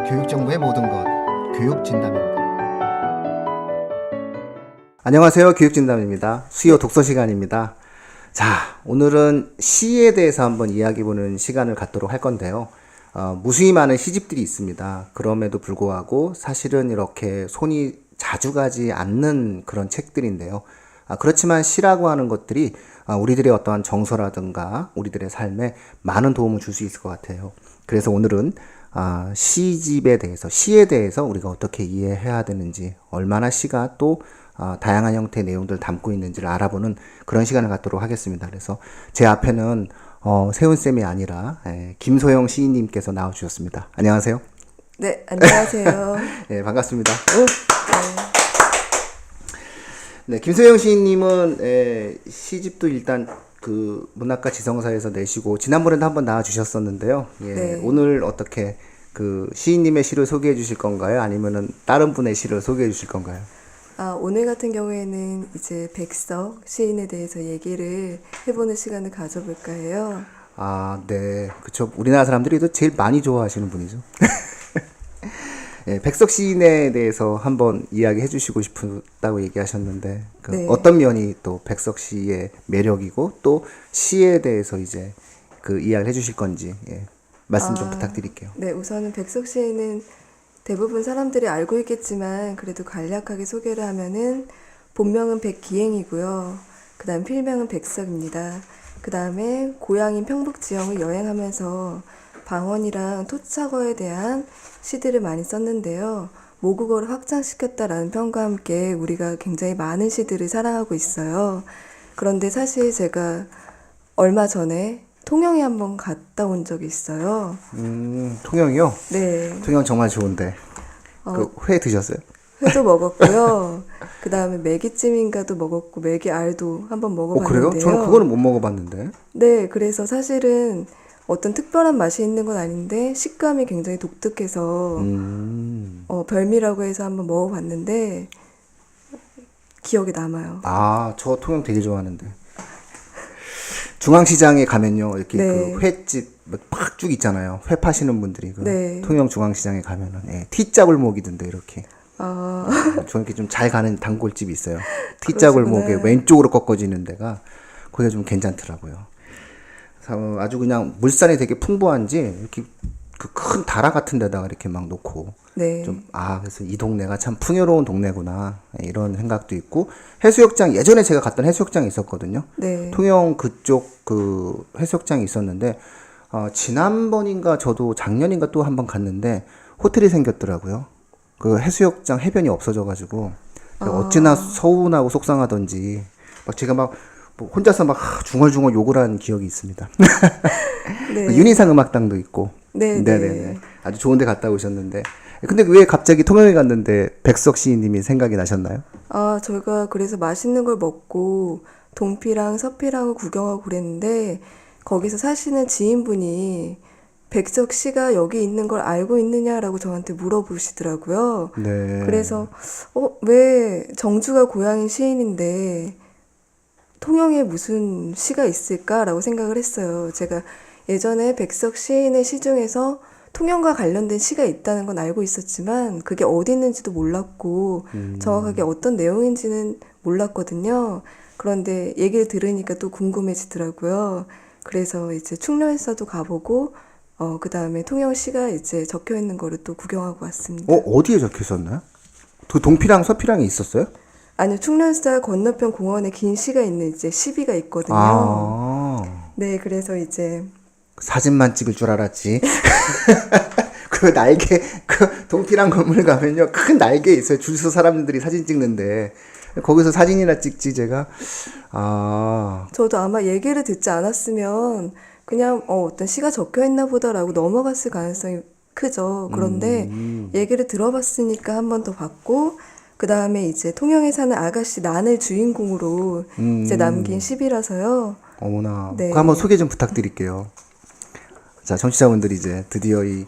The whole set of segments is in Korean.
교육정보의 모든 것, 교육진담입니다. 안녕하세요. 교육진담입니다. 수요 독서 시간입니다. 자, 오늘은 시에 대해서 한번 이야기해보는 시간을 갖도록 할 건데요. 무수히 많은 시집들이 있습니다. 그럼에도 불구하고 사실은 이렇게 손이 자주 가지 않는 그런 책들인데요. 그렇지만 시라고 하는 것들이 우리들의 어떠한 정서라든가 우리들의 삶에 많은 도움을 줄 수 있을 것 같아요. 그래서 오늘은 시집에 대해서, 시에 대해서 우리가 어떻게 이해해야 되는지, 얼마나 시가 또 다양한 형태의 내용들을 담고 있는지를 알아보는 그런 시간을 갖도록 하겠습니다. 그래서 제 앞에는 세훈쌤이 아니라 김소영 시인님께서 나와주셨습니다. 안녕하세요. 네, 안녕하세요. 네, 반갑습니다. 네, 김소영 시인님은 시집도 일단 그 문학과 지성사에서 내시고 지난번에도 한번 나와주셨었는데요. 예, 네. 오늘 어떻게 그 시인님의 시를 소개해 주실 건가요? 아니면은 다른 분의 시를 소개해 주실 건가요? 오늘 같은 경우에는 이제 백석 시인에 대해서 얘기를 해보는 시간을 가져볼까 해요. 네. 그쵸. 우리나라 사람들이 또 제일 많이 좋아하시는 분이죠. 예, 백석 시인에 대해서 한번 이야기해 주시고 싶다고 얘기하셨는데, 네. 어떤 면이 또 백석 시의 매력이고, 또 시에 대해서 이제 그 이야기를 해 주실 건지, 말씀 좀 부탁드릴게요. 네, 우선은 백석 시인은 대부분 사람들이 알고 있겠지만 그래도 간략하게 소개를 하면은 본명은 백기행이고요. 그 다음 필명은 백석입니다. 그 다음에 고향인 평북 지역을 여행하면서 방언이랑 토착어에 대한 시들을 많이 썼는데요. 모국어를 확장시켰다라는 평과 함께 우리가 굉장히 많은 시들을 사랑하고 있어요. 그런데 사실 제가 얼마 전에 통영에 한번 갔다 온 적이 있어요. 통영이요? 네. 통영 정말 좋은데. 그 회 드셨어요? 회도 먹었고요. 그 다음에 메기찜인가도 먹었고 메기알도 한번 그래요? 먹어봤는데요. 저는 그거는 못 먹어봤는데. 네, 그래서 사실은 어떤 특별한 맛이 있는 건 아닌데 식감이 굉장히 독특해서 별미라고 해서 한번 먹어봤는데 기억에 남아요. 저 통영 되게 좋아하는데. 중앙시장에 가면요, 이렇게 네. 그 횟집 팍 쭉 있잖아요. 회 파시는 분들이 네. 통영 중앙시장에 가면은 T자 골목이던데 이렇게. 저는 이렇게 좀 잘 가는 단골집이 있어요. T자 골목에 그러시구나. 왼쪽으로 꺾어지는 데가 거기가 좀 괜찮더라고요. 그래서 아주 그냥 물살이 되게 풍부한지 이렇게 그 큰 다라 같은 데다가 이렇게 막 놓고 네. 그래서 이 동네가 참 풍요로운 동네구나 이런 생각도 있고, 해수욕장, 예전에 제가 갔던 해수욕장이 있었거든요. 네. 통영 그쪽 그 해수욕장이 있었는데 지난번인가 저도 작년인가 또 한 번 갔는데 호텔이 생겼더라고요. 그 해수욕장 해변이 없어져가지고 어찌나 서운하고 속상하던지 제가 뭐 혼자서 중얼중얼 욕을 한 기억이 있습니다. 네. 윤희상 음악당도 있고. 네. 네네네. 아주 좋은 데 갔다 오셨는데. 근데 왜 갑자기 통영에 갔는데 백석 시인님이 생각이 나셨나요? 저희가 그래서 맛있는 걸 먹고 동피랑 서피랑을 구경하고 그랬는데 거기서 사시는 지인분이 백석 씨가 여기 있는 걸 알고 있느냐라고 저한테 물어보시더라고요. 네. 그래서 왜 정주가 고향인 시인인데 통영에 무슨 시가 있을까라고 생각을 했어요. 제가 예전에 백석 시인의 시 중에서 통영과 관련된 시가 있다는 건 알고 있었지만 그게 어디 있는지도 몰랐고 정확하게 어떤 내용인지는 몰랐거든요. 그런데 얘기를 들으니까 또 궁금해지더라고요. 그래서 이제 충렬사도 가보고 그 다음에 통영시가 이제 적혀 있는 거를 또 구경하고 왔습니다. 어디에 적혀 있었나요? 그 동피랑 서피랑이 있었어요? 아니요, 충렬사 건너편 공원에 긴 시가 있는 이제 시비가 있거든요. 네, 그래서 이제 사진만 찍을 줄 알았지. 그 날개, 그 동피랑 건물 가면요, 큰 날개 있어요. 줄 서 사람들이 사진 찍는데. 거기서 사진이나 찍지, 제가. 저도 아마 얘기를 듣지 않았으면 그냥 어떤 시가 적혀 있나 보다라고 넘어갔을 가능성이 크죠. 그런데 얘기를 들어봤으니까 한 번 더 봤고, 그 다음에 이제 통영에 사는 아가씨 난을 주인공으로 이제 남긴 시비라서요. 어머나. 네. 그거 한번 소개 좀 부탁드릴게요. 자, 청취자분들이 이제 드디어 이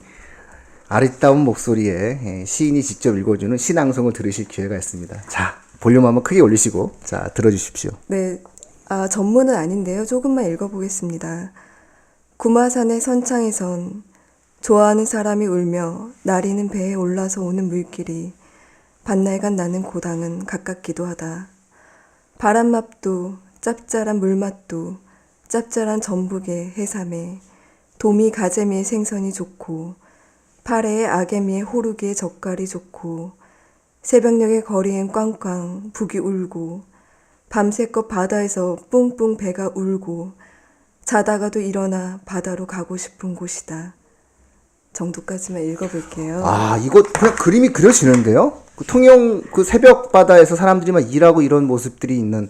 아리따운 목소리에 시인이 직접 읽어주는 시낭송을 들으실 기회가 있습니다. 자, 볼륨 한번 크게 올리시고, 자, 들어주십시오. 네, 전문은 아닌데요. 조금만 읽어보겠습니다. 구마산의 선창에선 좋아하는 사람이 울며 나리는 배에 올라서 오는 물길이 반날간 나는 고당은 가깝기도 하다. 바람맛도 짭짤한 물맛도 짭짤한 전북의 해삼에 도미 가재미의 생선이 좋고 파래의 아개미의 호루기의 젓갈이 좋고 새벽녘의 거리엔 꽝꽝 북이 울고 밤새껏 바다에서 뿡뿡 배가 울고 자다가도 일어나 바다로 가고 싶은 곳이다. 정도까지만 읽어볼게요. 아, 이거 그냥 그림이 그려지는데요? 그 통영 그 새벽 바다에서 사람들이 막 일하고 이런 모습들이 있는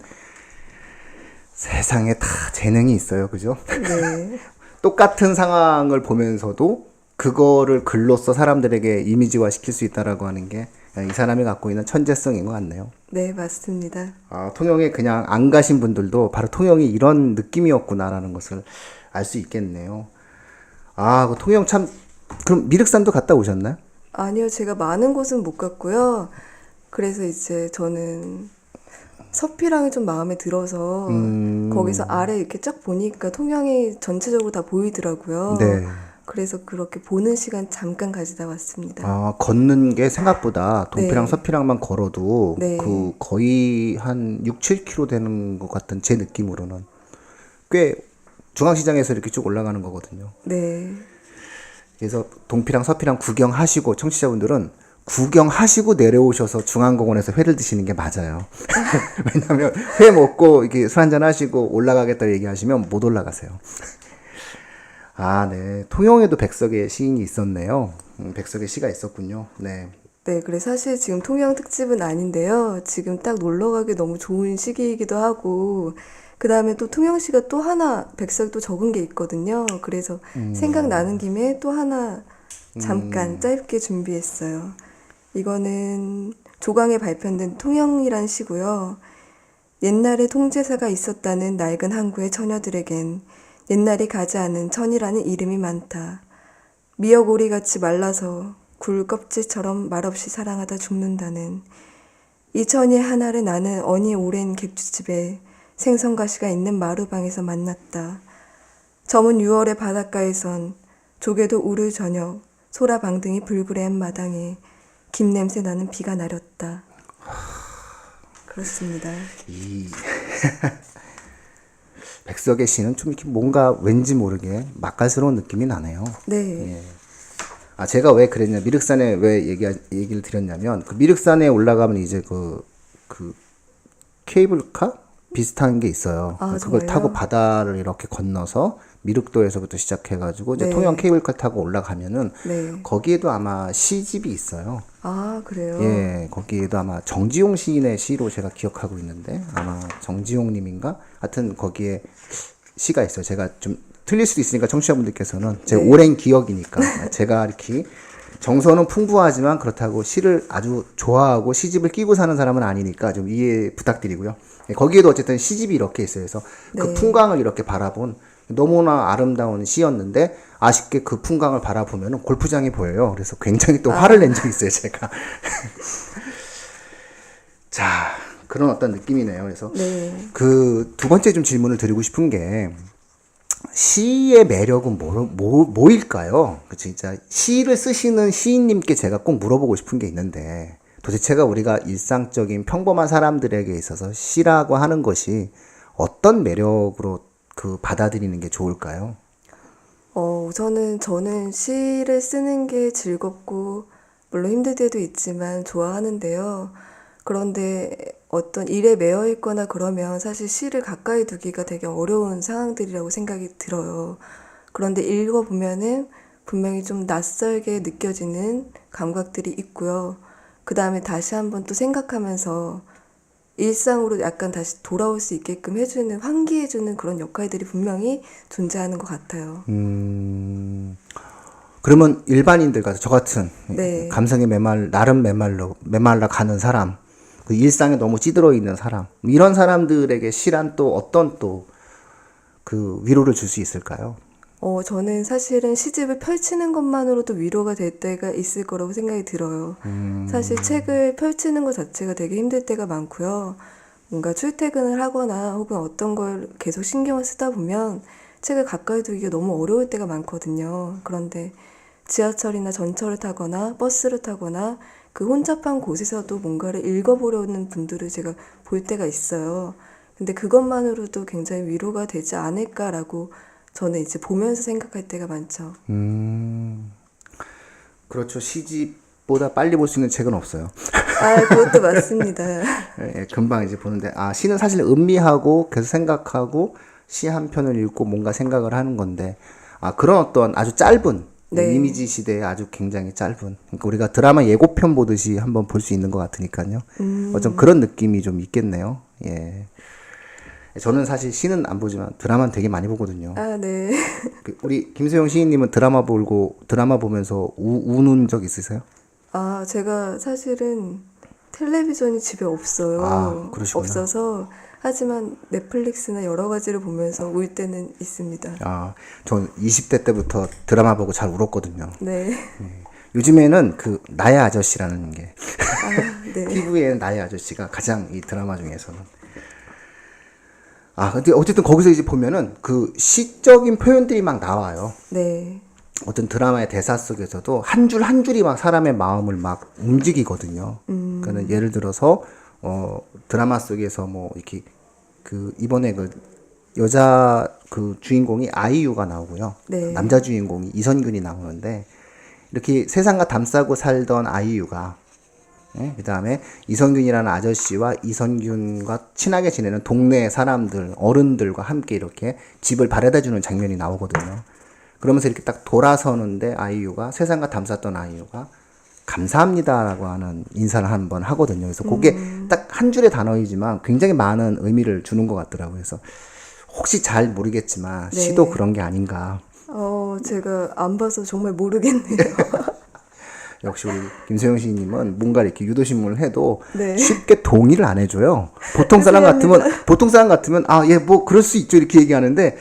세상에 다 재능이 있어요. 그죠? 네. 똑같은 상황을 보면서도 그거를 글로써 사람들에게 이미지화 시킬 수 있다라고 하는 게 이 사람이 갖고 있는 천재성인 것 같네요. 네, 맞습니다. 아, 통영에 그냥 안 가신 분들도 바로 통영이 이런 느낌이었구나라는 것을 알 수 있겠네요. 아, 그 통영 참, 그럼 미륵산도 갔다 오셨나요? 아니요, 제가 많은 곳은 못 갔고요. 그래서 이제 저는 서피랑이 좀 마음에 들어서 거기서 아래 이렇게 쫙 보니까 통영이 전체적으로 다 보이더라고요. 네. 그래서 그렇게 보는 시간 잠깐 가지다 왔습니다. 아, 걷는 게 생각보다 동피랑 네. 서피랑만 걸어도 네. 그 거의 한 6, 7km 되는 것 같은 제 느낌으로는 꽤 중앙시장에서 이렇게 쭉 올라가는 거거든요. 네. 그래서 동피랑 서피랑 구경하시고 청취자분들은 구경하시고 내려오셔서 중앙공원에서 회를 드시는 게 맞아요. 왜냐하면 회 먹고 이렇게 술 한잔 하시고 올라가겠다 얘기하시면 못 올라가세요. 아, 네. 통영에도 백석의 시인이 있었네요. 백석의 시가 있었군요. 네. 네, 그래 사실 지금 통영 특집은 아닌데요. 지금 딱 놀러 가기 너무 좋은 시기이기도 하고, 그 다음에 또 통영시가 또 하나 백석이 또 적은 게 있거든요. 그래서 생각나는 김에 또 하나 잠깐 짧게 준비했어요. 이거는 조강에 발표된 통영이란 시고요. 옛날에 통제사가 있었다는 낡은 항구의 처녀들에겐 옛날이 가지 않은 천이라는 이름이 많다. 미역오리같이 말라서 굴 껍질처럼 말없이 사랑하다 죽는다는 이 천이 하나를 나는 어니 오랜 객주집에 생선가시가 있는 마루방에서 만났다. 저문 6월의 바닷가에선 조개도 우르 저녁 소라방등이 불그레한 마당에 김냄새 나는 비가 내렸다. 그렇습니다. 이 백석의 시는 좀 이렇게 뭔가 왠지 모르게 맛깔스러운 느낌이 나네요. 네. 예. 아, 제가 왜 그랬냐, 미륵산에 왜 얘기를 드렸냐면, 그 미륵산에 올라가면 이제 그 케이블카? 비슷한 게 있어요. 아, 그걸 정말요? 타고 바다를 이렇게 건너서 미륵도에서부터 시작해가지고 이제 네. 통영 케이블카 타고 올라가면은 네. 거기에도 아마 시집이 있어요. 아, 그래요? 예, 거기에도 아마 정지용 시인의 시로 제가 기억하고 있는데 아마 정지용 님인가? 하여튼 거기에 시가 있어요. 제가 좀 틀릴 수도 있으니까 청취자분들께서는 제 네. 오랜 기억이니까 제가 이렇게 정서는 풍부하지만 그렇다고 시를 아주 좋아하고 시집을 끼고 사는 사람은 아니니까 좀 이해 부탁드리고요. 예, 거기에도 어쨌든 시집이 이렇게 있어요. 그래서 그 네. 풍광을 이렇게 바라본 너무나 아름다운 시였는데 아쉽게 그 풍광을 바라보면 골프장이 보여요. 그래서 굉장히 또 화를 낸 적이 있어요, 제가. 자, 그런 어떤 느낌이네요. 그래서 네. 그 두 번째 좀 질문을 드리고 싶은 게 시의 매력은 뭐일까요? 그 진짜 시를 쓰시는 시인님께 제가 꼭 물어보고 싶은 게 있는데 도대체가 우리가 일상적인 평범한 사람들에게 있어서 시라고 하는 것이 어떤 매력으로 그 받아들이는 게 좋을까요? 우선은 저는 시를 쓰는 게 즐겁고, 물론 힘들 때도 있지만 좋아하는데요. 그런데 어떤 일에 매여 있거나 그러면 사실 시를 가까이 두기가 되게 어려운 상황들이라고 생각이 들어요. 그런데 읽어보면은 분명히 좀 낯설게 느껴지는 감각들이 있고요. 그 다음에 다시 한번 또 생각하면서 일상으로 약간 다시 돌아올 수 있게끔 해주는, 환기해주는 그런 역할들이 분명히 존재하는 것 같아요. 그러면 일반인들 같은 저 같은 네. 감성에 메말라 가는 사람, 그 일상에 너무 찌들어 있는 사람, 이런 사람들에게 시란 또 어떤 또 그 위로를 줄 수 있을까요? 저는 사실은 시집을 펼치는 것만으로도 위로가 될 때가 있을 거라고 생각이 들어요. 사실 책을 펼치는 것 자체가 되게 힘들 때가 많고요. 뭔가 출퇴근을 하거나 혹은 어떤 걸 계속 신경을 쓰다 보면 책을 가까이 두기가 너무 어려울 때가 많거든요. 그런데 지하철이나 전철을 타거나 버스를 타거나 그 혼잡한 곳에서도 뭔가를 읽어보려는 분들을 제가 볼 때가 있어요. 근데 그것만으로도 굉장히 위로가 되지 않을까라고 저는 이제 보면서 생각할 때가 많죠. 그렇죠. 시집보다 빨리 볼 수 있는 책은 없어요. 아, 그것도 맞습니다. 예, 금방 이제 보는데, 시는 사실 음미하고 계속 생각하고 시 한 편을 읽고 뭔가 생각을 하는 건데, 그런 어떤 아주 짧은 네. 이미지 시대에 아주 굉장히 짧은, 그러니까 우리가 드라마 예고편 보듯이 한번 볼 수 있는 것 같으니까요. 어좀 그런 느낌이 좀 있겠네요. 예. 저는 사실 시는 안 보지만 드라마는 되게 많이 보거든요. 아, 네. 우리 김세영 시인님은 드라마 보면서 우는 적 있으세요? 아, 제가 사실은 텔레비전이 집에 없어요. 그러시구나. 없어서 하지만 넷플릭스나 여러 가지를 보면서 울 때는 있습니다. 전 20대 때부터 드라마 보고 잘 울었거든요. 네. 요즘에는 그 나의 아저씨라는 게 아, 네. TV에는 나의 아저씨가 가장 이 드라마 중에서는 근데 어쨌든 거기서 이제 보면은 그 시적인 표현들이 막 나와요. 네. 어떤 드라마의 대사 속에서도 한 줄 한 줄이 막 사람의 마음을 막 움직이거든요. 그러니까 예를 들어서 드라마 속에서 뭐 이렇게 그 이번에 그 여자 그 주인공이 아이유가 나오고요. 네. 남자 주인공이 이선균이 나오는데 이렇게 세상과 담싸고 살던 아이유가 그 다음에 이선균이라는 아저씨와 이선균과 친하게 지내는 동네 사람들, 어른들과 함께 이렇게 집을 바래다 주는 장면이 나오거든요. 그러면서 이렇게 딱 돌아서는데 세상과 담쌌던 아이유가 감사합니다라고 하는 인사를 한번 하거든요. 그래서 그게 딱 한 줄의 단어이지만 굉장히 많은 의미를 주는 것 같더라고요. 그래서 혹시 잘 모르겠지만 네. 시도 그런 게 아닌가. 제가 안 봐서 정말 모르겠네요. 역시 우리 김소영 시인님은 뭔가 이렇게 유도신문을 해도 네. 쉽게 동의를 안 해줘요. 보통 사람 같으면 예, 뭐 그럴 수 있죠 이렇게 얘기하는데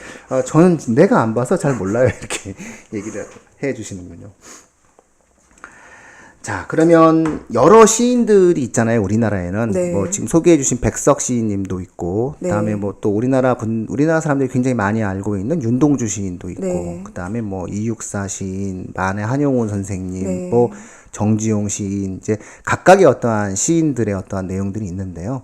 저는 내가 안 봐서 잘 몰라요 이렇게 얘기를 해주시는군요. 자, 그러면 여러 시인들이 있잖아요 우리나라에는. 네. 뭐 지금 소개해주신 백석 시인님도 있고, 네. 그다음에 뭐 또 우리나라 사람들이 굉장히 많이 알고 있는 윤동주 시인도 있고, 네. 그다음에 뭐 이육사 시인, 만해 한용운 선생님, 네. 뭐 정지용 시인, 이제 각각의 어떠한 시인들의 어떠한 내용들이 있는데요.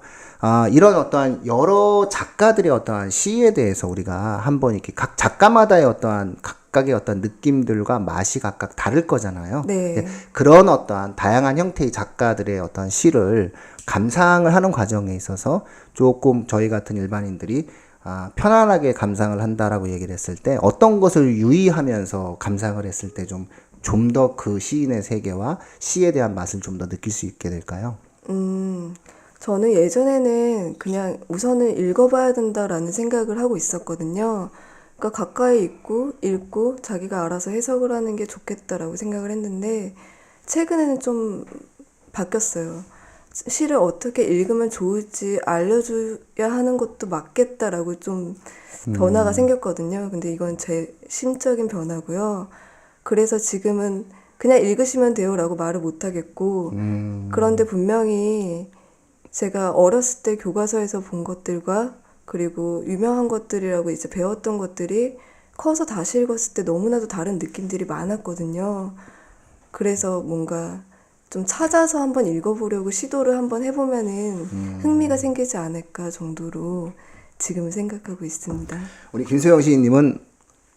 이런 어떠한 여러 작가들의 어떠한 시에 대해서 우리가 한번 이렇게 각 작가마다의 어떠한 각각의 어떤 느낌들과 맛이 각각 다를 거잖아요. 네. 그런 어떠한 다양한 형태의 작가들의 어떠한 시를 감상을 하는 과정에 있어서 조금 저희 같은 일반인들이 편안하게 감상을 한다라고 얘기를 했을 때 어떤 것을 유의하면서 감상을 했을 때 좀 더 그 시인의 세계와 시에 대한 맛을 좀 더 느낄 수 있게 될까요? 저는 예전에는 그냥 우선은 읽어봐야 된다라는 생각을 하고 있었거든요. 그러니까 가까이 읽고 자기가 알아서 해석을 하는 게 좋겠다라고 생각을 했는데 최근에는 좀 바뀌었어요. 시를 어떻게 읽으면 좋을지 알려줘야 하는 것도 맞겠다라고 좀 변화가 생겼거든요. 근데 이건 제 심적인 변화고요. 그래서 지금은 그냥 읽으시면 돼요라고 말을 못 하겠고, 그런데 분명히 제가 어렸을 때 교과서에서 본 것들과 그리고 유명한 것들이라고 이제 배웠던 것들이 커서 다시 읽었을 때 너무나도 다른 느낌들이 많았거든요. 그래서 뭔가 좀 찾아서 한번 읽어보려고 시도를 한번 해보면은 흥미가 생기지 않을까 정도로 지금은 생각하고 있습니다. 우리 김소영 시인님은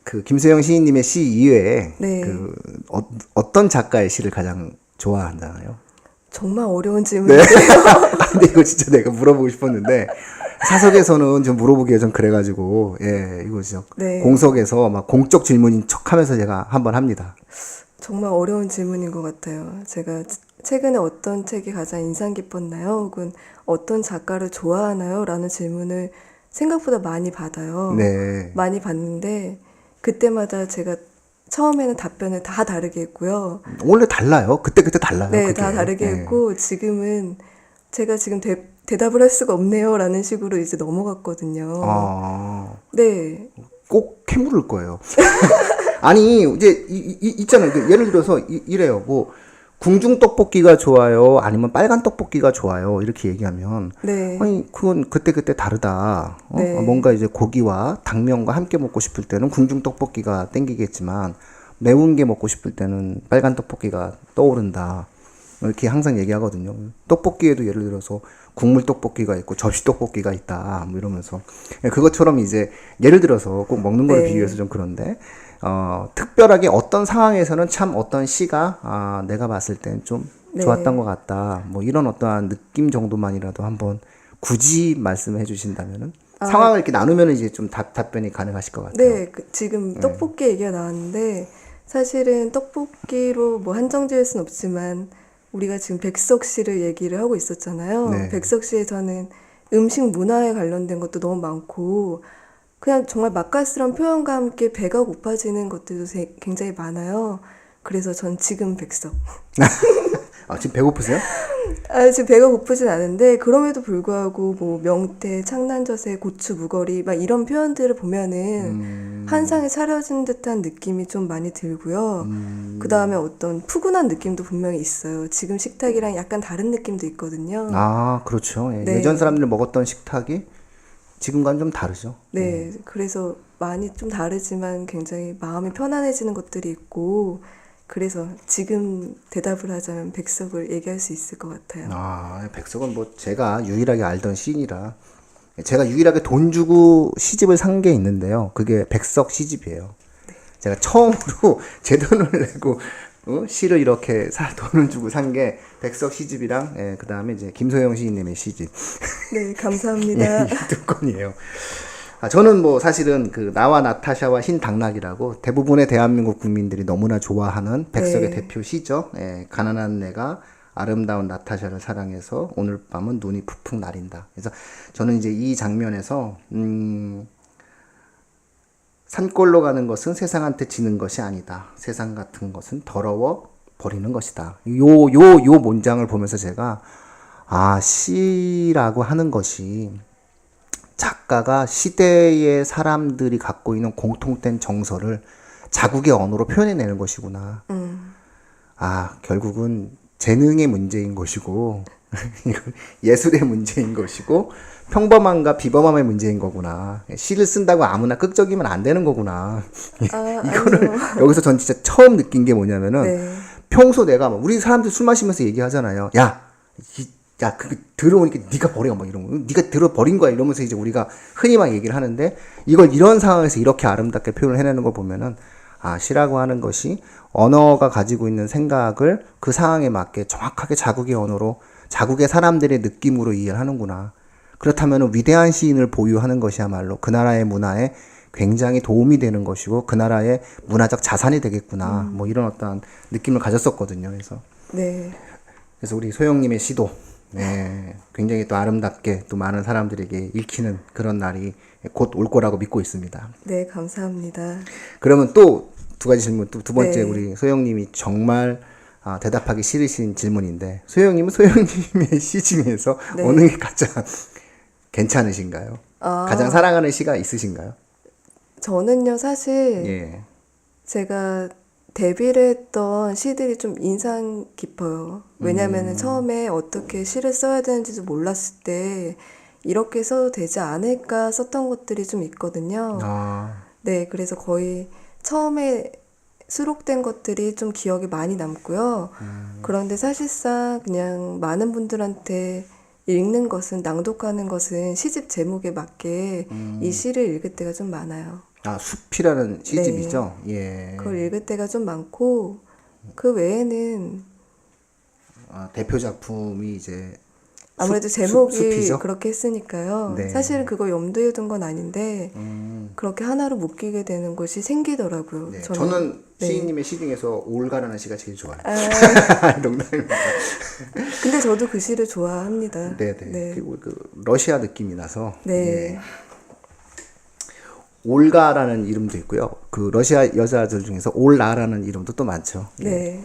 그 김소영 시인님의 시 이외에 네. 어떤 작가의 시를 가장 좋아한다나요? 정말 어려운 질문이에요. 근데 이거 진짜 내가 물어보고 싶었는데 사석에서는 좀 물어보기가 좀 그래가지고 이거 진짜 네. 공석에서 막 공적 질문인 척하면서 제가 한번 합니다. 정말 어려운 질문인 것 같아요. 제가 최근에 어떤 책이 가장 인상 깊었나요? 혹은 어떤 작가를 좋아하나요? 라는 질문을 생각보다 많이 받아요. 네. 많이 받는데 그때마다 제가 처음에는 답변을 다 다르게 했고요. 원래 달라요. 그때 달라요. 네, 그게. 다 다르게 했고 지금은 제가 지금 대답을 할 수가 없네요 라는 식으로 이제 넘어갔거든요. 네. 꼭 캐물을 거예요. 아니 이제 있잖아요. 예를 들어서 이래요. 뭐 궁중 떡볶이가 좋아요, 아니면 빨간 떡볶이가 좋아요 이렇게 얘기하면 네. 아니 그건 그때 다르다. 네. 뭔가 이제 고기와 당면과 함께 먹고 싶을 때는 궁중 떡볶이가 땡기겠지만 매운 게 먹고 싶을 때는 빨간 떡볶이가 떠오른다. 이렇게 항상 얘기하거든요. 떡볶이에도 예를 들어서 국물 떡볶이가 있고 접시 떡볶이가 있다. 뭐 이러면서 그것처럼 이제 예를 들어서 꼭 먹는 걸 네. 비유해서 좀 그런데 특별하게 어떤 상황에서는 참 어떤 시가 내가 봤을 땐 좀 네. 좋았던 것 같다. 뭐 이런 어떠한 느낌 정도만이라도 한번 굳이 말씀해 주신다면은 상황을 이렇게 나누면 이제 좀 답변이 가능하실 것 같아요. 네, 지금 떡볶이 얘기가 나왔는데 사실은 떡볶이로 뭐 한정 지을 순 없지만 우리가 지금 백석 씨를 얘기를 하고 있었잖아요. 네. 백석 씨에서는 음식 문화에 관련된 것도 너무 많고 그냥 정말 맛깔스러운 표현과 함께 배가 고파지는 것들도 굉장히 많아요. 그래서 전 지금 백석. 지금 배고프세요? 지금 배가 고프진 않은데 그럼에도 불구하고 뭐 명태, 창난젓에 고추 무거리 막 이런 표현들을 보면은 한 상에 차려진 듯한 느낌이 좀 많이 들고요. 그 다음에 어떤 푸근한 느낌도 분명히 있어요. 지금 식탁이랑 약간 다른 느낌도 있거든요. 그렇죠. 예. 네. 예전 사람들이 먹었던 식탁이 지금과는 좀 다르죠. 네, 그래서 많이 좀 다르지만 굉장히 마음이 편안해지는 것들이 있고 그래서 지금 대답을 하자면 백석을 얘기할 수 있을 것 같아요. 백석은 뭐 제가 유일하게 알던 시인이라 제가 유일하게 돈 주고 시집을 산 게 있는데요. 그게 백석 시집이에요. 제가 처음으로 제 돈을 내고 시를 이렇게 돈을 주고 산 게 백석 시집이랑 그 다음에 이제 김소영 시인님의 시집 네, 감사합니다. 이 두 건이에요. 저는 뭐 사실은 그 나와 나타샤와 흰 당나귀라고 대부분의 대한민국 국민들이 너무나 좋아하는 백석의 네. 대표 시죠. 가난한 내가 아름다운 나타샤를 사랑해서 오늘 밤은 눈이 푹푹 내린다. 그래서 저는 이제 이 장면에서 산골로 가는 것은 세상한테 지는 것이 아니다. 세상 같은 것은 더러워 버리는 것이다. 요 문장을 보면서 제가 시라고 하는 것이 작가가 시대의 사람들이 갖고 있는 공통된 정서를 자국의 언어로 표현해내는 것이구나. 결국은 재능의 문제인 것이고 예술의 문제인 것이고 평범함과 비범함의 문제인 거구나. 시를 쓴다고 아무나 극적이면 안 되는 거구나. 이거를 여기서 전 진짜 처음 느낀 게 뭐냐면은 네. 평소 내가 우리 사람들 술 마시면서 얘기하잖아요. 그거 들어오니까 네가 버려 막 이런 거. 네가 들어 버린 거야 이러면서 이제 우리가 흔히 막 얘기를 하는데 이걸 이런 상황에서 이렇게 아름답게 표현을 해내는 걸 보면은 시라고 하는 것이 언어가 가지고 있는 생각을 그 상황에 맞게 정확하게 자국의 언어로 자국의 사람들의 느낌으로 이해를 하는구나. 그렇다면 위대한 시인을 보유하는 것이야말로 그 나라의 문화에 굉장히 도움이 되는 것이고 그 나라의 문화적 자산이 되겠구나. 뭐 이런 어떤 느낌을 가졌었거든요. 그래서 우리 소영님의 시도 굉장히 또 아름답게 또 많은 사람들에게 읽히는 그런 날이 곧 올 거라고 믿고 있습니다. 네, 감사합니다. 그러면 또 두 가지 질문, 또 두 번째 네. 우리 소영님이 정말 대답하기 싫으신 질문인데 소영님은 소영님의 시 중에서 네. 어느 게 가장 괜찮으신가요? 가장 사랑하는 시가 있으신가요? 저는요, 사실 예. 제가 데뷔를 했던 시들이 좀 인상 깊어요. 왜냐면은 처음에 어떻게 시를 써야 되는지도 몰랐을 때 이렇게 써도 되지 않을까 썼던 것들이 좀 있거든요. 네, 그래서 거의 처음에 수록된 것들이 좀 기억에 많이 남고요. 그런데 사실상 그냥 많은 분들한테 읽는 것은, 낭독하는 것은 시집 제목에 맞게 이 시를 읽을 때가 좀 많아요. 숲이라는 시집이죠. 예. 그걸 읽을 때가 좀 많고, 그 외에는 대표 작품이 이제 아무래도 제목이 숲이죠? 그렇게 했으니까요. 네. 사실은 그걸 염두에 둔 건 아닌데, 그렇게 하나로 묶이게 되는 것이 생기더라고요. 네. 저는 시인님의 시 중에서 올가라는 시가 제일 좋아요. 농담입니다. 근데 저도 그 시를 좋아합니다. 네네. 그리고 그 러시아 느낌이 나서. 네. 예. 올가라는 이름도 있고요. 그 러시아 여자들 중에서 올라라는 이름도 또 많죠. 예. 네.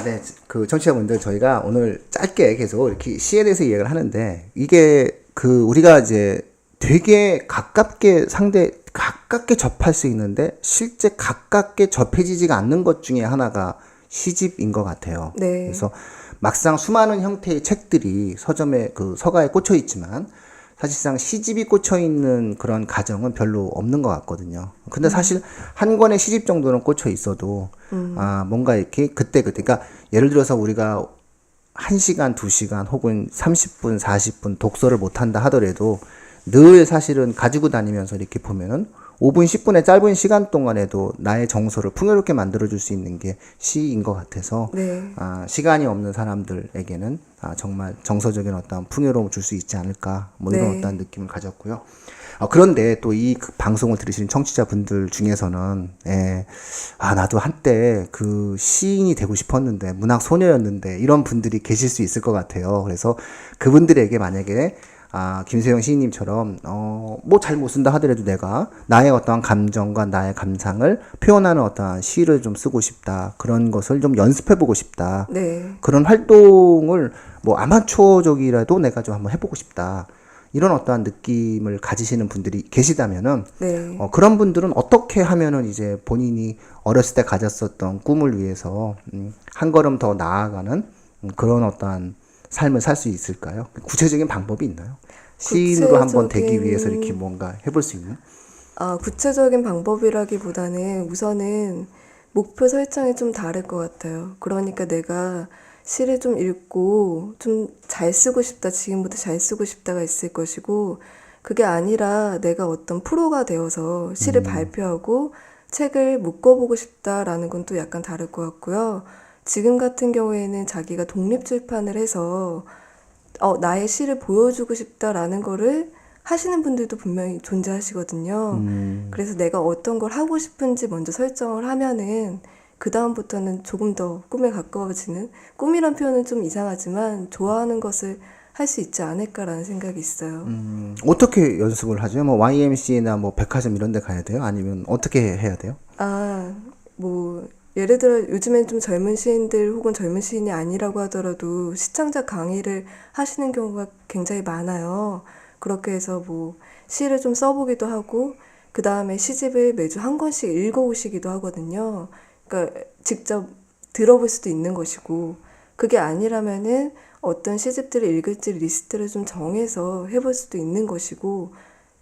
네. 그 청취자분들 저희가 오늘 짧게 계속 이렇게 시에 대해서 이야기를 하는데 이게 그 우리가 이제 되게 가깝게 접할 수 있는데 실제 가깝게 접해지지가 않는 것 중에 하나가 시집인 것 같아요. 네. 그래서 막상 수많은 형태의 책들이 서점에 그 서가에 꽂혀 있지만 사실상 시집이 꽂혀 있는 그런 가정은 별로 없는 것 같거든요. 근데 사실 한 권의 시집 정도는 꽂혀 있어도 뭔가 이렇게 그때 그러니까 예를 들어서 우리가 1시간, 2시간 혹은 30분, 40분 독서를 못 한다 하더라도 늘 사실은 가지고 다니면서 이렇게 보면은 5분, 10분의 짧은 시간 동안에도 나의 정서를 풍요롭게 만들어줄 수 있는 게 시인 것 같아서 네. 시간이 없는 사람들에게는 정말 정서적인 어떤 풍요로움을 줄 수 있지 않을까 뭐 이런 네. 어떤 느낌을 가졌고요. 그런데 또 이 방송을 들으시는 청취자분들 중에서는 나도 한때 그 시인이 되고 싶었는데 문학 소녀였는데 이런 분들이 계실 수 있을 것 같아요. 그래서 그분들에게 만약에 김세영 시인님처럼 뭐 잘 못 쓴다 하더라도 내가 나의 어떠한 감정과 나의 감상을 표현하는 어떠한 시를 좀 쓰고 싶다. 그런 것을 좀 연습해 보고 싶다. 네. 그런 활동을 뭐 아마추어적이라도 내가 좀 한번 해보고 싶다. 이런 어떠한 느낌을 가지시는 분들이 계시다면은 네. 그런 분들은 어떻게 하면은 이제 본인이 어렸을 때 가졌었던 꿈을 위해서 한 걸음 더 나아가는 그런 어떠한 삶을 살 수 있을까요? 구체적인 방법이 있나요? 시인으로 한번 되기 위해서 이렇게 뭔가 해볼 수 있는? 구체적인 방법이라기보다는 우선은 목표 설정이 좀 다를 것 같아요. 그러니까 내가 시를 좀 읽고 좀 잘 쓰고 싶다, 지금부터 잘 쓰고 싶다가 있을 것이고, 그게 아니라 내가 어떤 프로가 되어서 시를 발표하고 책을 묶어보고 싶다라는 건 또 약간 다를 것 같고요. 지금 같은 경우에는 자기가 독립출판을 해서 나의 시를 보여주고 싶다라는 거를 하시는 분들도 분명히 존재하시거든요. 그래서 내가 어떤 걸 하고 싶은지 먼저 설정을 하면은 그 다음부터는 조금 더 꿈에 가까워지는, 꿈이란 표현은 좀 이상하지만 좋아하는 것을 할 수 있지 않을까라는 생각이 있어요. 어떻게 연습을 하죠? 뭐 YMCA나 뭐 백화점 이런 데 가야 돼요? 아니면 어떻게 해야 돼요? 뭐 예를 들어 요즘엔 좀 젊은 시인들 혹은 젊은 시인이 아니라고 하더라도 시창작 강의를 하시는 경우가 굉장히 많아요. 그렇게 해서 뭐 시를 좀 써보기도 하고 그 다음에 시집을 매주 한 권씩 읽어오시기도 하거든요. 그러니까 직접 들어볼 수도 있는 것이고, 그게 아니라면은 어떤 시집들을 읽을지 리스트를 좀 정해서 해볼 수도 있는 것이고,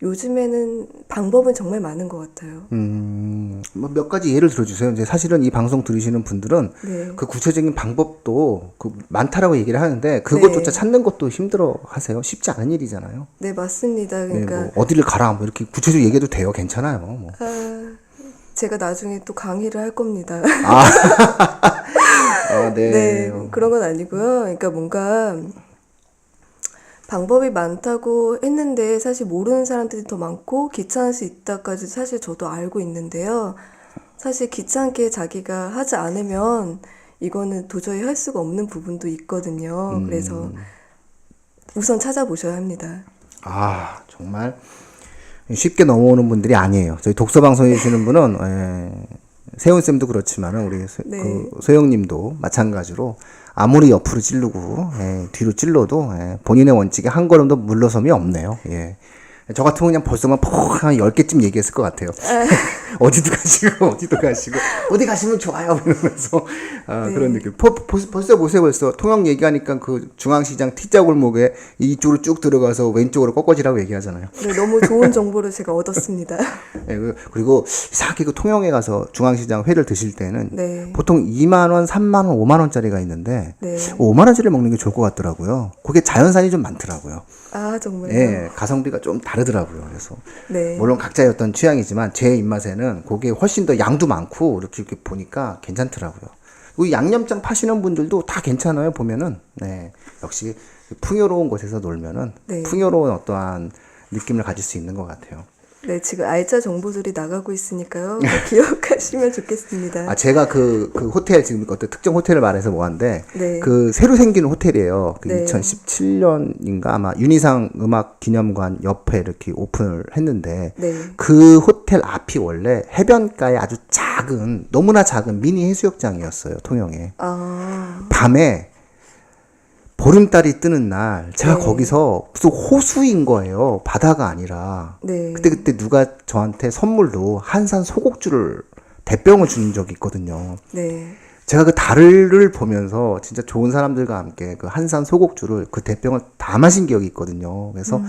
요즘에는 방법은 정말 많은 것 같아요. 뭐 몇 가지 예를 들어주세요. 이제 사실은 이 방송 들으시는 분들은 네. 그 구체적인 방법도 많다라고 얘기를 하는데 그것조차 네. 찾는 것도 힘들어 하세요. 쉽지 않은 일이잖아요. 네, 맞습니다. 네, 그러니까 뭐 어디를 가라 뭐 이렇게 구체적으로 얘기해도 돼요. 괜찮아요. 뭐. 제가 나중에 또 강의를 할 겁니다. 네. 네, 그런 건 아니고요. 그러니까 뭔가 방법이 많다고 했는데 사실 모르는 사람들이 더 많고 귀찮을 수 있다까지 사실 저도 알고 있는데요. 사실 귀찮게 자기가 하지 않으면 이거는 도저히 할 수가 없는 부분도 있거든요. 그래서 우선 찾아보셔야 합니다. 정말 쉽게 넘어오는 분들이 아니에요. 저희 독서 방송 해주시는 분은 세훈 쌤도 그렇지만은 우리 네. 그 소영님도 마찬가지로 아무리 옆으로 찌르고 뒤로 찔러도 본인의 원칙에 한 걸음도 물러섬이 없네요. 예. 저 같으면 그냥 벌써만 한 10개쯤 얘기했을 것 같아요. 어디도 가시고, 어디 가시면 좋아요. 이러면서, 그런 느낌. 벌써 보세요, 벌써. 통영 얘기하니까 그 중앙시장 T자 골목에 이쪽으로 쭉 들어가서 왼쪽으로 꺾어지라고 얘기하잖아요. 네, 너무 좋은 정보를 제가 얻었습니다. 예, 그리고 이상하게 그 통영에 가서 중앙시장 회를 드실 때는 네. 보통 2만원, 3만원, 5만원짜리가 있는데, 네. 5만원짜리 먹는 게 좋을 것 같더라고요. 그게 자연산이 좀 많더라고요. 정말요? 예, 가성비가 좀 다르더라고요. 그래서 네. 물론 각자의 어떤 취향이지만 제 입맛에는 그게 훨씬 더 양도 많고 이렇게 보니까 괜찮더라고요. 그리고 양념장 파시는 분들도 다 괜찮아요. 보면은 역시 풍요로운 곳에서 놀면은 네. 풍요로운 어떠한 느낌을 가질 수 있는 것 같아요. 네, 지금 알짜 정보들이 나가고 있으니까요. 기억하시면 좋겠습니다. 제가 그 호텔 지금 어떤 특정 호텔을 말해서 뭐한데 네. 그 새로 생긴 호텔이에요. 그 네. 2017년인가 아마 윤희상 음악 기념관 옆에 이렇게 오픈을 했는데 네. 그 호텔 앞이 원래 해변가에 아주 작은 너무나 작은 미니 해수욕장이었어요. 통영에. 밤에 보름달이 뜨는 날 제가 네. 거기서 무슨 호수인 거예요. 바다가 아니라. 네. 그때 누가 저한테 선물로 한산 소곡주를 대병을 준 적이 있거든요. 네. 제가 그 달을 보면서 진짜 좋은 사람들과 함께 그 한산 소곡주를 그 대병을 다 마신 기억이 있거든요. 그래서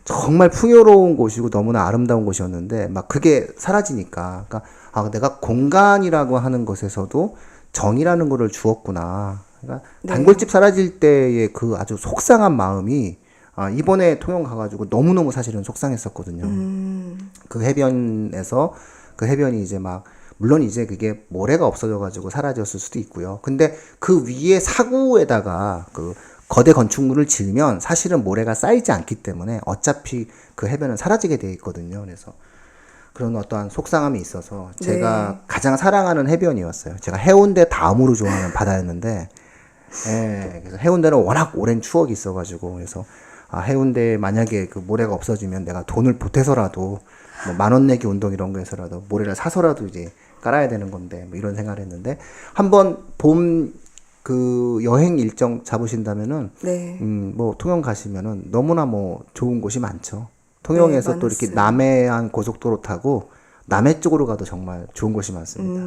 정말 풍요로운 곳이고 너무나 아름다운 곳이었는데 막 그게 사라지니까 그러니까 아 내가 공간이라고 하는 것에서도 정이라는 거를 주었구나. 그러니까 네. 단골집 사라질 때의 그 아주 속상한 마음이 이번에 통영 가가지고 너무너무 사실은 속상했었거든요. 그 해변에서 그 해변이 이제 막 물론 이제 그게 모래가 없어져가지고 사라졌을 수도 있고요. 근데 그 위에 사구에다가 그 거대 건축물을 지으면 사실은 모래가 쌓이지 않기 때문에 어차피 그 해변은 사라지게 되어 있거든요. 그래서 그런 어떠한 속상함이 있어서 제가 가장 사랑하는 해변이었어요. 제가 해운대 다음으로 좋아하는 바다였는데, 예, 그래서 해운대는 워낙 오랜 추억이 있어가지고 그래서 해운대에 만약에 그 모래가 없어지면 내가 돈을 보태서라도 뭐 10,000원 내기 운동 이런 거 해서라도 모래를 사서라도 이제 깔아야 되는 건데 뭐 이런 생각을 했는데 한번 봄 그 여행 일정 잡으신다면은 네. 뭐 통영 가시면은 너무나 뭐 좋은 곳이 많죠. 통영에서 네, 또 이렇게 많았어요. 남해안 고속도로 타고 남해 쪽으로 가도 정말 좋은 곳이 많습니다.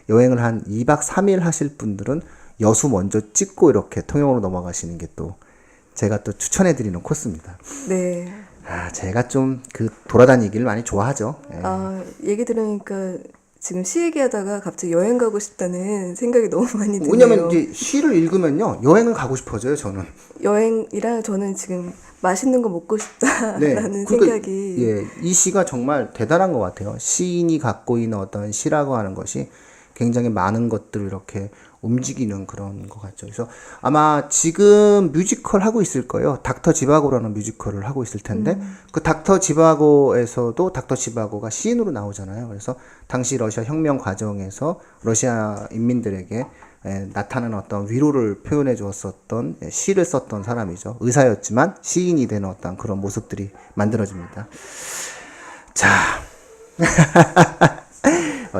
여행을 한 2박 3일 하실 분들은 여수 먼저 찍고 이렇게 통영으로 넘어가시는 게 또 제가 또 추천해 드리는 코스입니다. 네. 제가 좀 그 돌아다니기를 많이 좋아하죠. 예. 얘기 들으니까 지금 시 얘기하다가 갑자기 여행 가고 싶다는 생각이 너무 많이 드네요. 왜냐면 이제 시를 읽으면요 여행을 가고 싶어져요 저는. 여행이랑 저는 지금 맛있는 거 먹고 싶다라는 그러니까 생각이 예, 이 시가 정말 대단한 것 같아요. 시인이 갖고 있는 어떤 시라고 하는 것이 굉장히 많은 것들을 이렇게 움직이는 그런 것 같죠. 그래서 아마 지금 뮤지컬 하고 있을 거예요. 닥터 지바고라는 뮤지컬을 하고 있을 텐데 그 닥터 지바고에서도 닥터 지바고가 시인으로 나오잖아요. 그래서 당시 러시아 혁명 과정에서 러시아 인민들에게 나타나는 어떤 위로를 표현해 주었었던 시를 썼던 사람이죠. 의사였지만 시인이 되는 어떤 그런 모습들이 만들어집니다. 자,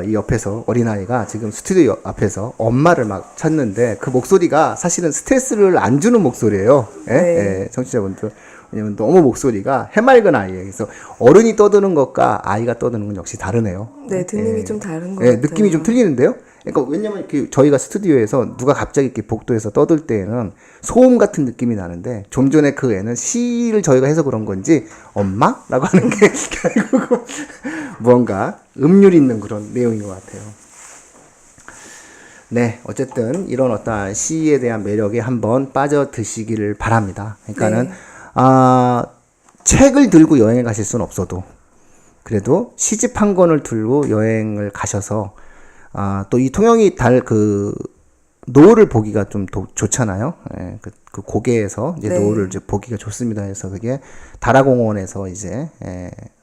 이 옆에서 어린아이가 지금 스튜디오 앞에서 엄마를 막 찾는데 그 목소리가 사실은 스트레스를 안 주는 목소리예요. 예? 네. 예, 청취자분들. 왜냐면 너무 목소리가 해맑은 아이예요. 그래서 어른이 떠드는 것과 아이가 떠드는 건 역시 다르네요. 네, 듣는 예. 게 좀 다른 것 예, 같아요. 느낌이 좀 틀리는데요. 그러니까 왜냐면 이렇게 저희가 스튜디오에서 누가 갑자기 이렇게 복도에서 떠들 때에는 소음 같은 느낌이 나는데 좀 전에 그 애는 시를 저희가 해서 그런 건지 엄마라고 하는 게 결국은 뭔가 음률 있는 그런 내용인 것 같아요. 네, 어쨌든 이런 어떤 시에 대한 매력에 한번 빠져드시기를 바랍니다. 그러니까는 네. 책을 들고 여행을 가실 수는 없어도 그래도 시집 한 권을 들고 여행을 가셔서 또 이 통영이 그 노을을 보기가 좀 좋잖아요. 예, 그 고개에서 이제 네. 노을을 이제 보기가 좋습니다. 그래서 그게 다라공원에서 이제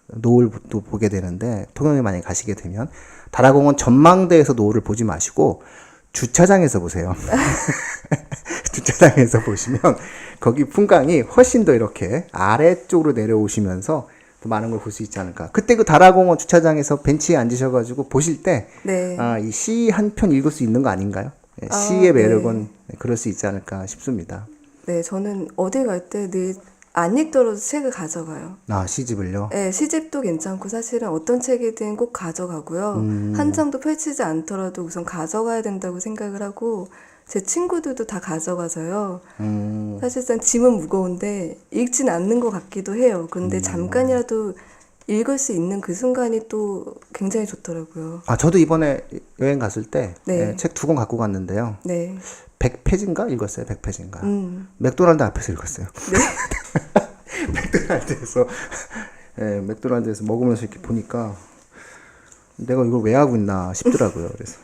노을도 보게 되는데 통영에 만약 가시게 되면 다라공원 전망대에서 노을을 보지 마시고 주차장에서 보세요. 주차장에서 보시면 거기 풍광이 훨씬 더 이렇게 아래쪽으로 내려오시면서 더 많은 걸 볼 수 있지 않을까. 그때 그 다라공원 주차장에서 벤치에 앉으셔가지고 보실 때, 네. 이 시 한 편 읽을 수 있는 거 아닌가요? 시의 네. 매력은 그럴 수 있지 않을까 싶습니다. 네, 저는 어디 갈 때 늘 안 읽더라도 책을 가져가요. 시집을요? 네, 시집도 괜찮고 사실은 어떤 책이든 꼭 가져가고요. 한 장도 펼치지 않더라도 우선 가져가야 된다고 생각을 하고 제 친구들도 다 가져가서요. 사실상 짐은 무거운데 읽진 않는 것 같기도 해요. 그런데 잠깐이라도 읽을 수 있는 그 순간이 또 굉장히 좋더라고요. 저도 이번에 여행 갔을 때 네. 책 2권 갖고 갔는데요. 네. 100페이지인가 읽었어요. 100페이지인가. 음. 맥도날드 앞에서 읽었어요. 네. 맥도날드에서 먹으면서 이렇게 보니까 내가 이걸 왜 하고 있나 싶더라고요. 그래서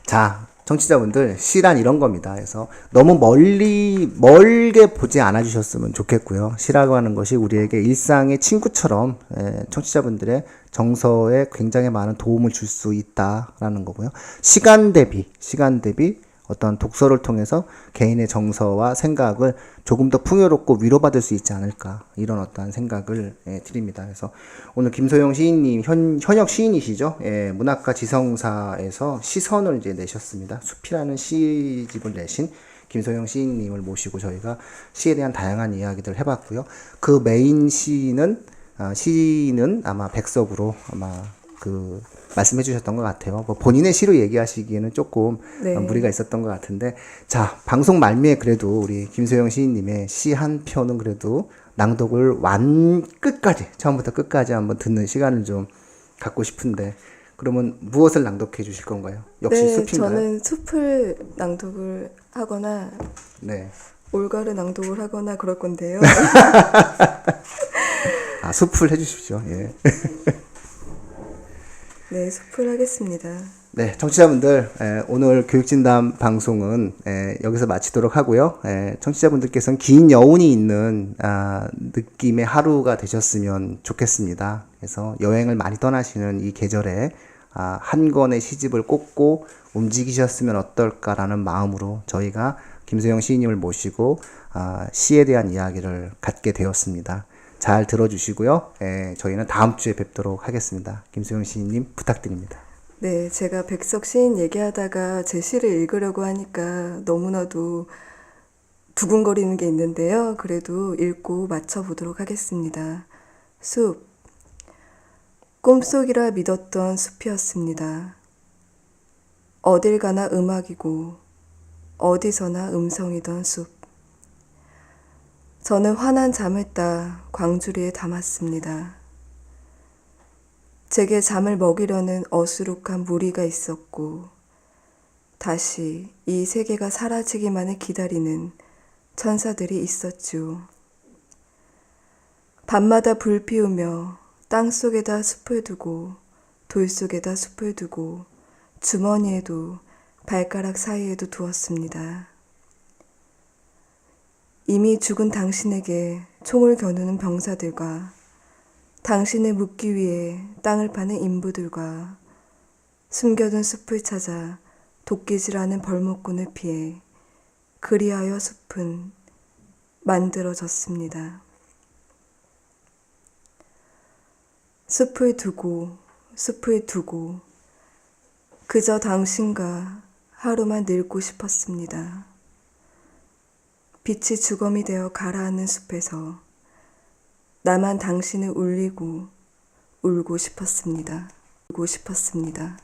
자, 청취자분들 시란 이런 겁니다. 그래서 너무 멀게 보지 않아 주셨으면 좋겠고요. 시라고 하는 것이 우리에게 일상의 친구처럼 청취자분들의 정서에 굉장히 많은 도움을 줄 수 있다라는 거고요. 시간 대비 어떤 독서를 통해서 개인의 정서와 생각을 조금 더 풍요롭고 위로받을 수 있지 않을까 이런 어떠한 생각을 드립니다. 그래서 오늘 김소영 시인님 현역 시인이시죠? 문학과 지성사에서 시선을 이제 내셨습니다. 숲이라는 시집을 내신 김소영 시인님을 모시고 저희가 시에 대한 다양한 이야기들을 해봤고요. 그 메인 시는 아마 백석으로 아마 그 말씀해 주셨던 것 같아요. 뭐 본인의 시로 얘기하시기에는 조금 네. 무리가 있었던 것 같은데, 자, 방송 말미에 그래도 우리 김소영 시인님의 시 한 편은 그래도 낭독을 끝까지, 처음부터 끝까지 한번 듣는 시간을 좀 갖고 싶은데, 그러면 무엇을 낭독해 주실 건가요? 역시 네, 숲인가요? 저는 숲을 낭독을 하거나 네. 올가를 낭독을 하거나 그럴 건데요. 아, 숲을 해주십시오. 예. 네, 숲을 하겠습니다. 네, 청취자분들, 오늘 교육진담 방송은 여기서 마치도록 하고요. 청취자분들께서는 긴 여운이 있는 느낌의 하루가 되셨으면 좋겠습니다. 그래서 여행을 많이 떠나시는 이 계절에 한 권의 시집을 꽂고 움직이셨으면 어떨까라는 마음으로 저희가 김소영 시인님을 모시고 시에 대한 이야기를 갖게 되었습니다. 잘 들어주시고요. 저희는 다음 주에 뵙도록 하겠습니다. 김소영 시인님 부탁드립니다. 네, 제가 백석 시인 얘기하다가 제 시를 읽으려고 하니까 너무나도 두근거리는 게 있는데요. 그래도 읽고 맞춰보도록 하겠습니다. 숲. 꿈속이라 믿었던 숲이었습니다. 어딜 가나 음악이고 어디서나 음성이던 숲. 저는 환한 잠을 따 광주리에 담았습니다. 제게 잠을 먹이려는 어수룩한 무리가 있었고 다시 이 세계가 사라지기만을 기다리는 천사들이 있었죠. 밤마다 불 피우며 땅속에다 숲을 두고 돌 속에다 숲을 두고 주머니에도 발가락 사이에도 두었습니다. 이미 죽은 당신에게 총을 겨누는 병사들과 당신을 묻기 위해 땅을 파는 인부들과 숨겨둔 숲을 찾아 도끼질하는 벌목꾼을 피해 그리하여 숲은 만들어졌습니다. 숲을 두고 숲을 두고 그저 당신과 하루만 늙고 싶었습니다. 빛이 주검이 되어 가라앉는 숲에서 나만 당신을 울리고 울고 싶었습니다. 울고 싶었습니다.